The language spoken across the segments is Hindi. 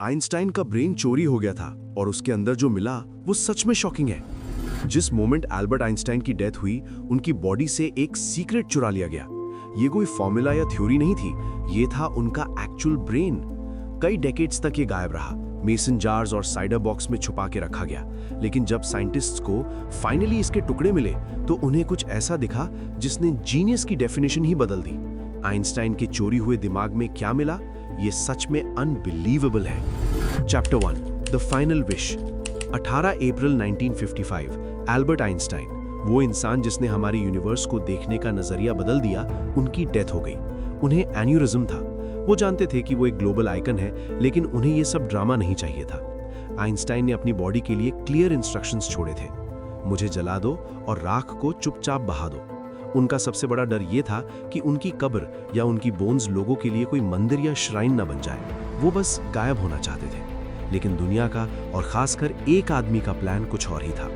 आइंस्टाइन का ब्रेन चोरी हो गया था और उसके अंदर जो मिला वो सच में शॉकिंग है। जिस मोमेंट एल्बर्ट आइंस्टाइन की डेथ हुई, उनकी बॉडी से एक सीक्रेट चुरा लिया गया। ये कोई फॉर्मूला या थ्योरी नहीं थी, ये था उनका एक्चुअल ब्रेन। कई डेकेड्स तक ये गायब रहा, मेसन जार्स और साइडर बॉक्स में छुपा के रखा गया। लेकिन जब साइंटिस्ट्स को फाइनली इसके टुकड़े मिले तो उन्हें कुछ ऐसा दिखा जिसने जीनियस की डेफिनेशन ही बदल दी। आइंस्टाइन के चोरी हुए दिमाग में क्या मिला, ये सच में अनबिलीवेबल है। Chapter 1, the final wish. 18 April 1955, Albert Einstein, वो इंसान जिसने हमारे यूनिवर्स को देखने का नजरिया बदल दिया, उनकी डेथ हो गई। उन्हें एन्यूरिज्म था। वो जानते थे कि वो एक ग्लोबल आइकन है, लेकिन उन्हें ये सब ड्रामा नहीं चाहिए था। आइंस्टाइन ने अपनी बॉडी के लिए क्लियर इंस्ट्रक्शंस छोड़े थे, मुझे जला दो और राख को चुपचाप बहा दो। उनका सबसे बड़ा डर ये था कि उनकी कब्र या उनकी बोन्स लोगों के लिए कोई मंदिर या श्राइन न बन जाए। वो बस गायब होना चाहते थे। लेकिन दुनिया का और खासकर एक आदमी का प्लान कुछ और ही था।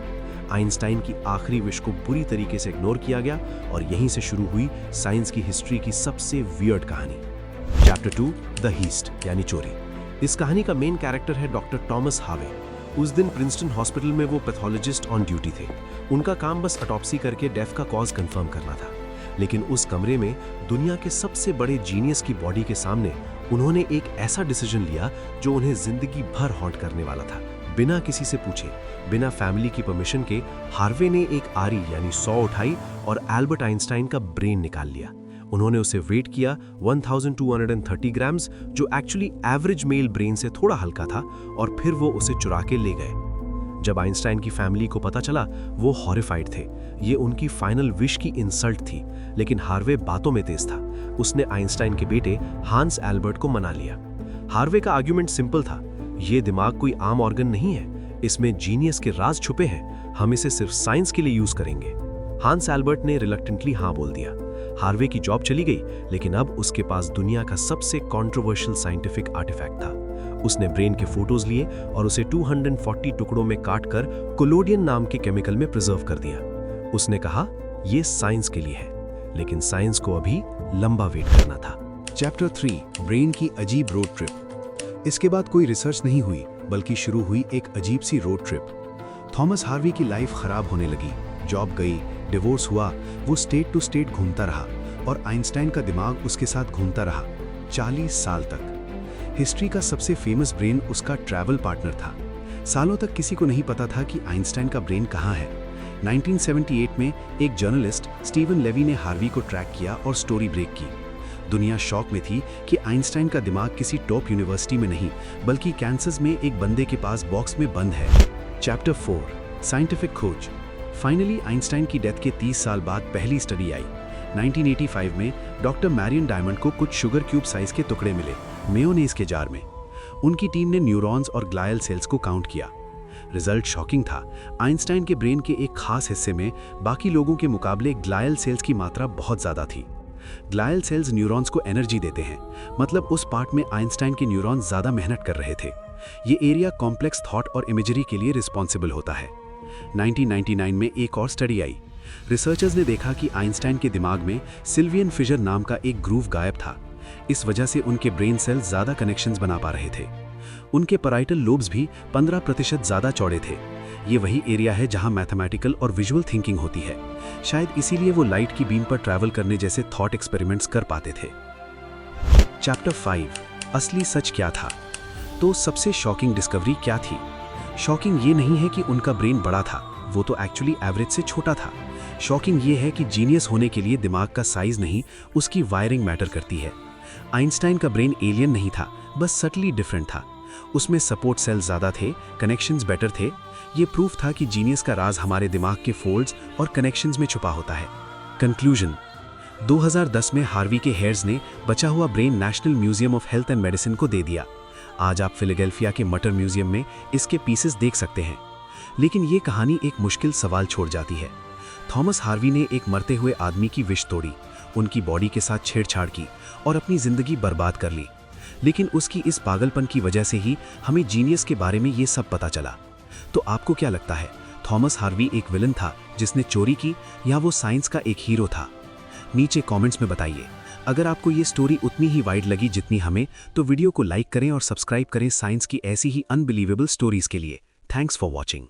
आइंस्टाइन की आखिरी विश को बुरी तरीके से इग्नोर किया गया और यहीं से शुरू हुई साइंस की हिस्ट्री की सबसे वियर्ड कहानी। चैप्टर 2, द हीस्ट यानी चोरी। इस कहानी का मेन कैरेक्टर है डॉक्टर टॉमस हार्वे। उस दिन प्रिंसटन हॉस्पिटल में वो पैथोलॉजिस्ट ऑन ड्यूटी थे। उनका काम बस ऑटोप्सी करके डेथ का कॉज कंफर्म करना था। लेकिन उस कमरे में दुनिया के सबसे बड़े जीनियस की बॉडी के सामने उन्होंने एक ऐसा डिसीजन लिया जो उन्हें जिंदगी भर हॉन्ट करने वाला था। बिना किसी से पूछे, बिना फैमिली की परमिशन के, हार्वे ने एक आरी यानी 100 उठाई और एल्बर्ट आइंस्टाइन का ब्रेन निकाल लिया। उन्होंने उसे वेट किया 1230 ग्राम्स, जो एक्चुअली एवरेज मेल ब्रेन से थोड़ा हल्का था, और फिर वो उसे चुरा के ले गए। जब आइंस्टाइन की फैमिली को पता चला, वो हॉरिफाइड थे। ये उनकी फाइनल विश की इंसल्ट थी। लेकिन हार्वे बातों में तेज था। उसने आइंस्टाइन के बेटे हांस एल्बर्ट को मना लिया। हार्वे का आर्ग्यूमेंट सिंपल था, ये दिमाग कोई आम ऑर्गन नहीं है, इसमें जीनियस के राज छुपे हैं, हम इसे सिर्फ साइंस के लिए यूज करेंगे। हांस एल्बर्ट ने रिलक्टेंटली हाँ बोल दिया। हार्वे की जॉब चली गई, लेकिन अब उसके पास दुनिया का सबसे कंट्रोवर्शियल साइंटिफिक आर्टिफैक्ट था। उसने ब्रेन के फोटोज लिए और उसे 240 टुकड़ों में काटकर कोलोडियन नाम के केमिकल में प्रिजर्व कर दिया। उसने कहा, यह साइंस के लिए है, लेकिन साइंस को अभी लंबा वेट करना था। चैप्टर 3, ब्रेन की अजीब रोड ट्रिप। इसके बाद कोई रिसर्च नहीं हुई, बल्कि शुरू हुई एक अजीब सी रोड ट्रिप। थॉमस हार्वी की लाइफ खराब होने लगी, जॉब गई, डिवोर्स हुआ, वो स्टेट टू स्टेट घूमता रहा और आइंस्टाइन का दिमाग उसके साथ घूमता रहा 40 साल तक। हिस्ट्री का सबसे फेमस ब्रेन उसका ट्रैवल पार्टनर था। सालों तक किसी को नहीं पता था कि आइंस्टाइन का ब्रेन कहाँ है। 1978 में एक जर्नलिस्ट स्टीवन लेवी ने हार्वी को ट्रैक किया और स्टोरी ब्रेक की। दुनिया शॉक में थी कि आइंस्टाइन का दिमाग किसी टॉप यूनिवर्सिटी में नहीं, बल्कि कैंसस में एक बंदे के पास बॉक्स में बंद है। चैप्टर 4, साइंटिफिक खोज। फाइनली आइंस्टाइन की डेथ के 30 साल बाद पहली स्टडी आई। 1985 में डॉक्टर मैरियन डायमंड को कुछ शुगर क्यूब साइज के टुकड़े मिले मेयोनेज़ के जार में। उनकी टीम ने न्यूरॉन्स और ग्लायल सेल्स को काउंट किया। रिजल्ट शॉकिंग था। आइंस्टाइन के ब्रेन के एक खास हिस्से में बाकी लोगों के मुकाबले ग्लायल सेल्स की मात्रा बहुत ज्यादा थी। ग्लायल सेल्स न्यूरॉन्स को एनर्जी देते हैं, मतलब उस पार्ट में आइंस्टाइन के न्यूरॉन्स ज्यादा मेहनत कर रहे थे। ये एरिया कॉम्प्लेक्स थॉट और इमेजरी के लिए रिस्पॉन्सिबल होता है। 1999 में एक और स्टडी आई। रिसर्चर्स ने देखा कि आइंस्टाइन के दिमाग में सिल्वियन फिशर नाम का एक ग्रूव गायब था। इस वजह से उनके ब्रेन सेल्स ज्यादा कनेक्शंस बना पा रहे थे। उनके पैराइटल लोब्स भी 15% ज्यादा चौड़े थे। ये वही एरिया है जहां मैथमेटिकल और विजुअल थिंकिंग होती है। शायद इसीलिए वो लाइट की बीम पर ट्रैवल करने जैसे थॉट एक्सपेरिमेंट्स कर पाते थे। चैप्टर 5, असली सच क्या था। तो सबसे शॉकिंग डिस्कवरी क्या थी? शॉकिंग ये नहीं है कि उनका ब्रेन बड़ा था, वो तो एक्चुअली एवरेज से छोटा था। शॉकिंग ये है कि जीनियस होने के लिए दिमाग का साइज नहीं, उसकी वायरिंग मैटर करती है। आइंस्टाइन का ब्रेन एलियन नहीं था, बस सटली डिफरेंट था। उसमें सपोर्ट सेल्स ज़्यादा थे, कनेक्शंस बेटर थे। ये प्रूफ था कि जीनियस का राज हमारे दिमाग के फोल्ड्स और कनेक्शंस में छुपा होता है। कंक्लूजन, 2010 में हार्वी के हेयर्स ने बचा हुआ brain national museum of health and medicine को दे दिया। आज आप फिलाडेल्फिया के मटर म्यूजियम में इसके पीसेस देख सकते हैं। लेकिन ये कहानी एक मुश्किल सवाल छोड़ जाती है। थॉमस हार्वी ने एक मरते हुए आदमी की विश तोड़ी, उनकी बॉडी के साथ छेड़छाड़ की और अपनी जिंदगी बर्बाद कर ली। लेकिन उसकी इस पागलपन की वजह से ही हमें जीनियस के बारे में ये सब पता चला। तो आपको क्या लगता है, थॉमस हार्वी एक विलन था जिसने चोरी की, या वो साइंस का एक हीरो था? नीचे कमेंट्स में बताइए। अगर आपको ये स्टोरी उतनी ही वाइड लगी जितनी हमें, तो वीडियो को लाइक करें और सब्सक्राइब करें साइंस की ऐसी ही अनबिलीवेबल स्टोरीज के लिए। Thanks for watching.